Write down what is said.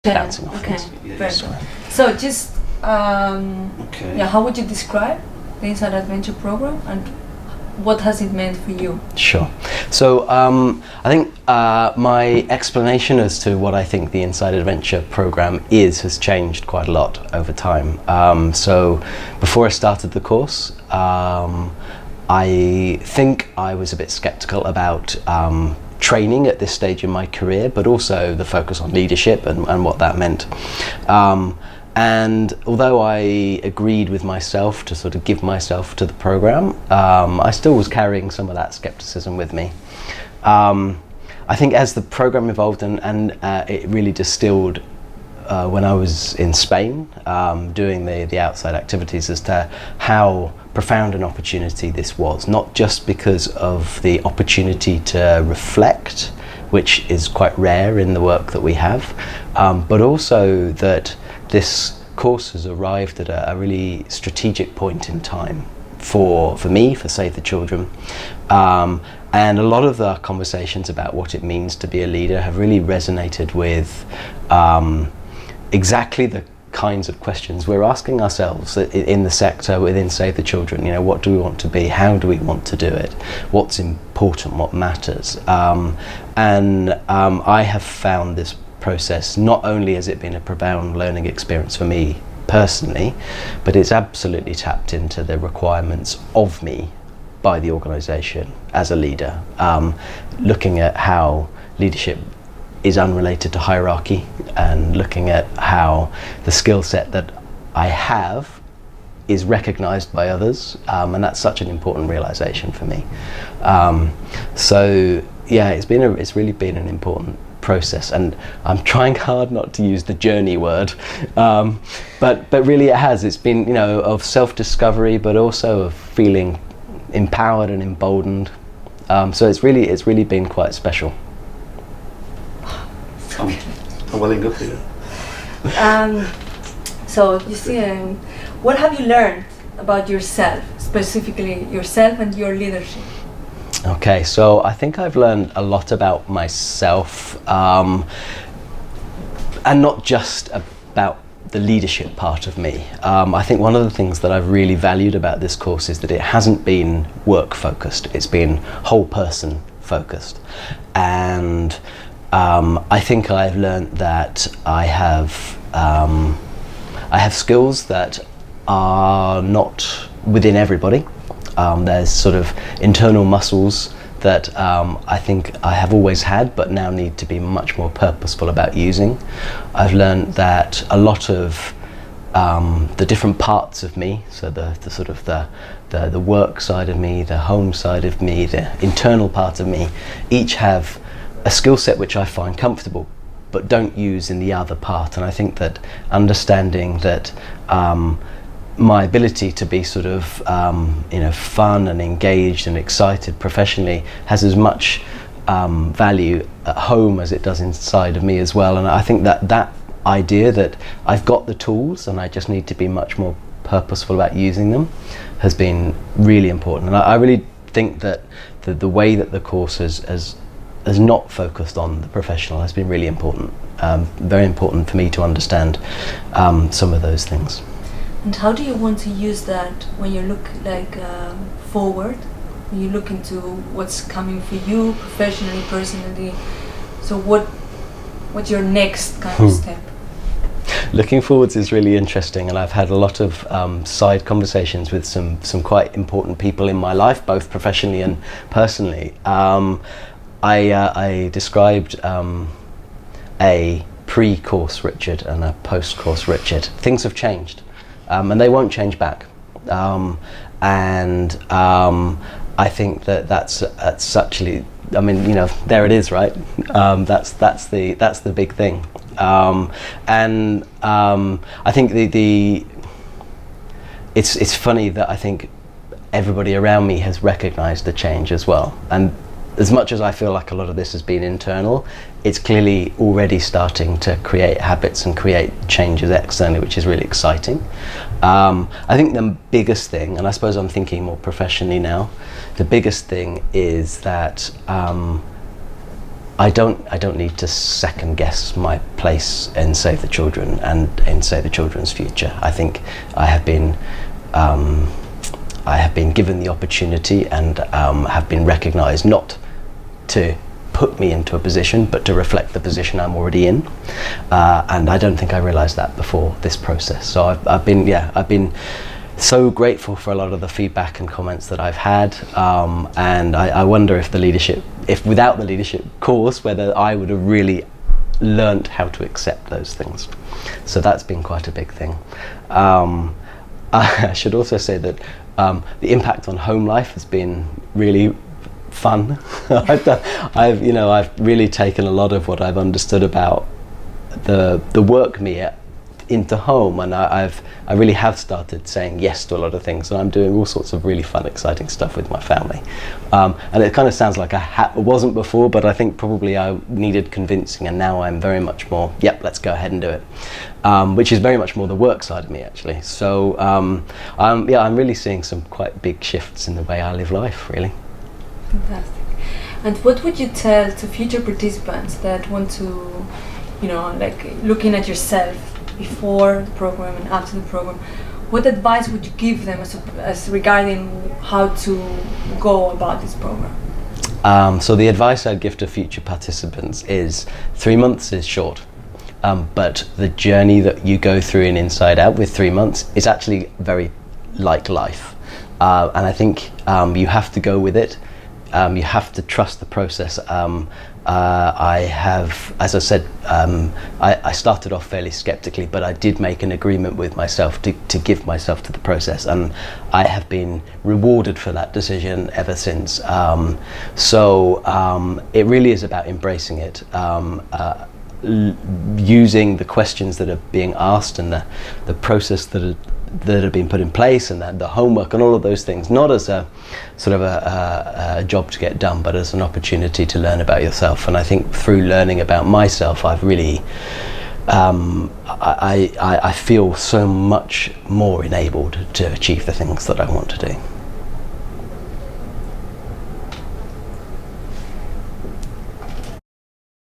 That's enough. Okay. Yes. Sorry. So just Okay. yeah, how would you describe the Inside Adventure program and what has it meant for you? Sure. So I think my explanation as to what I think the Inside Adventure program has changed quite a lot over time. So before I started the course, I think I was a bit skeptical about training at this stage in my career, but also the focus on leadership and what that meant. And although I agreed with myself to sort of give myself to the program, I still was carrying some of that skepticism with me. I think as the program evolved and it really distilled when I was in Spain doing the outside activities as to how profound an opportunity this was, not just because of the opportunity to reflect, which is quite rare in the work that we have, but also that this course has arrived at a really strategic point in time for me, for Save the Children. And a lot of the conversations about what it means to be a leader have really resonated with exactly the kinds of questions we're asking ourselves in the sector within Save the Children. You know, what do we want to be? How do we want to do it? What's important? What matters? And I have found this process, not only has it been a profound learning experience for me personally, but it's absolutely tapped into the requirements of me by the organisation as a leader, looking at how leadership is unrelated to hierarchy and looking at how the skill set that I have is recognised by others, and that's such an important realisation for me. So yeah, it's really been an important process, and I'm trying hard not to use the journey word, but really it's been, you know, of self-discovery, but also of feeling empowered and emboldened. So it's really been quite special. I'm willing to feel it. So you see, what have you learned about yourself, specifically yourself and your leadership? Okay, so I think I've learned a lot about myself, and not just about the leadership part of me. I think one of the things that I've really valued about this course is that it hasn't been work focused, it's been whole person focused. And I think I've learned that I have skills that are not within everybody. There's sort of internal muscles that I think I have always had, but now need to be much more purposeful about using. I've learned that a lot of the different parts of me, so the sort of the work side of me, the home side of me, the internal part of me, each have a skill set which I find comfortable, but don't use in the other part. And I think that understanding that my ability to be sort of fun and engaged and excited professionally has as much value at home as it does inside of me as well. And I think that idea that I've got the tools and I just need to be much more purposeful about using them has been really important. And I really think that the way that the course has not focused on the professional has been really important, very important for me to understand some of those things. And how do you want to use that when you look forward, when you look into what's coming for you professionally, personally? So what's your next kind of step? Looking forwards is really interesting, and I've had a lot of side conversations with some quite important people in my life, both professionally and personally. I described a pre-course Richard and a post-course Richard. Things have changed, and they won't change back. And I think that's actually, I mean, you know, there it is, right? That's the big thing. And I think it's funny that I think everybody around me has recognised the change as well. And as much as I feel like a lot of this has been internal, it's clearly already starting to create habits and create changes externally, which is really exciting. I think the biggest thing, and I suppose I'm thinking more professionally now, the biggest thing is that I don't need to second guess my place in Save the Children and in Save the Children's future. I think I have been given the opportunity and have been recognised not to put me into a position, but to reflect the position I'm already in. And I don't think I realised that before this process. So I've been so grateful for a lot of the feedback and comments that I've had, and I wonder if without the leadership course, whether I would have really learnt how to accept those things. So that's been quite a big thing. I should also say that the impact on home life has been really fun. I've really taken a lot of what I've understood about the work me into home, and I really have started saying yes to a lot of things, and I'm doing all sorts of really fun, exciting stuff with my family. And it kind of sounds like I wasn't before, but I think probably I needed convincing, and now I'm very much more, yep, let's go ahead and do it, which is very much more the work side of me, actually. So I'm really seeing some quite big shifts in the way I live life, really. Fantastic. And what would you tell to future participants that want to, looking at yourself before the program and after the program, what advice would you give them as regarding how to go about this program? So the advice I'd give to future participants is 3 months is short, but the journey that you go through in Inside Out with 3 months is actually very like life. And I think you have to go with it. You have to trust the process. As I said, I started off fairly skeptically, but I did make an agreement with myself to give myself to the process, and I have been rewarded for that decision ever since. It really is about embracing it, using the questions that are being asked and the process that have been put in place, and the homework and all of those things, not as a sort of a job to get done, but as an opportunity to learn about yourself. And I think through learning about myself, I've really I feel so much more enabled to achieve the things that I want to do.